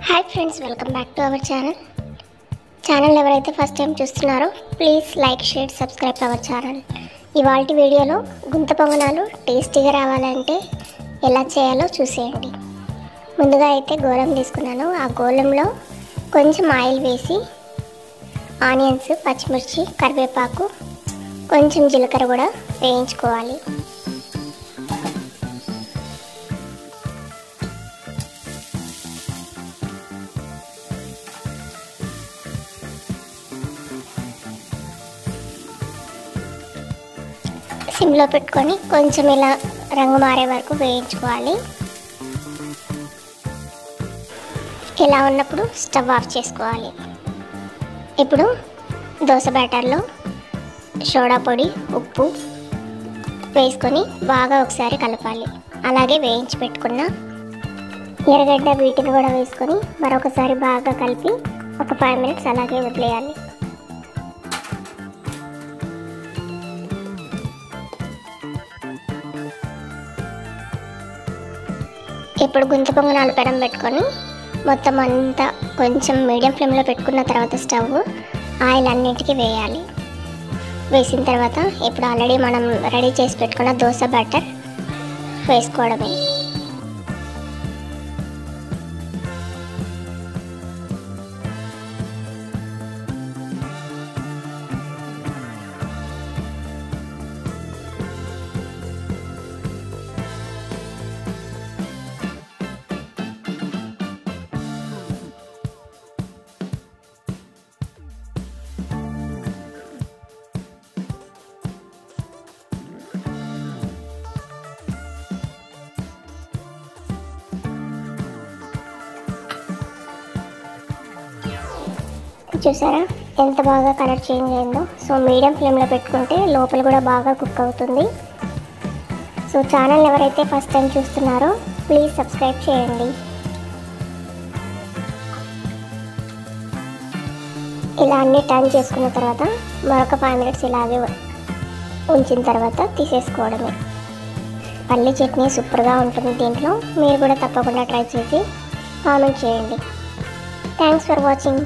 Hi friends, welcome back to our channel ఎవరైతే first time చూస్తున్నారో please like, share, subscribe to our channel. ఇవాల్టి వీడియోలో గుంత పొంగనాలు టేస్టీగా రావాలంటే ఎలా చేయాలో చూసేయండి. ముందుగా అయితే గోలం తీసుకున్నాను. ఆ గోలంలో కొంచెం ఆయిల్ వేసి ఆనియన్స్, పచ్చిమిర్చి, కరివేపాకు, కొంచెం జీలకర్ర కూడా వేయించుకోవాలి. సిమ్లో పెట్టుకొని కొంచెం ఇలా రంగు మారే వరకు వేయించుకోవాలి. ఇలా ఉన్నప్పుడు స్టవ్ ఆఫ్ చేసుకోవాలి. ఇప్పుడు దోశ బ్యాటర్లో సోడా పొడి, ఉప్పు వేసుకొని బాగా ఒకసారి కలపాలి. అలాగే వేయించి పెట్టుకున్న ఎర్రగడ్డ వీటిని కూడా వేసుకొని మరొకసారి బాగా కలిపి ఒక 5 minutes అలాగే వదిలేయాలి. ఇప్పుడు గుంత పొంగనాలు పెనం పెట్టుకొని మొత్తం అంతా కొంచెం మీడియం ఫ్లేమ్లో పెట్టుకున్న తర్వాత స్టవ్ ఆయిల్ అన్నింటికి వేయాలి. వేసిన తర్వాత ఇప్పుడు ఆల్రెడీ మనం రెడీ చేసి పెట్టుకున్న దోశ బ్యాటర్ వేసుకోవడమే. చూసారా ఎంత బాగా కలర్ చేంజ్ అయిందో. సో మీడియం ఫ్లేమ్లో పెట్టుకుంటే లోపల కూడా బాగా కుక్ అవుతుంది. సో ఛానల్ ఎవరైతే ఫస్ట్ టైం చూస్తున్నారో ప్లీజ్ సబ్స్క్రైబ్ చేయండి. ఇలా అన్నీ టర్న్ చేసుకున్న తర్వాత మరొక 5 minutes ఇలాగే ఉంచిన తర్వాత తీసేసుకోవడమే. పల్లి చట్నీ సూపర్గా ఉంటుంది. దీంట్లో మీరు కూడా తప్పకుండా ట్రై చేసి కామెంట్ చేయండి. Thanks for watching.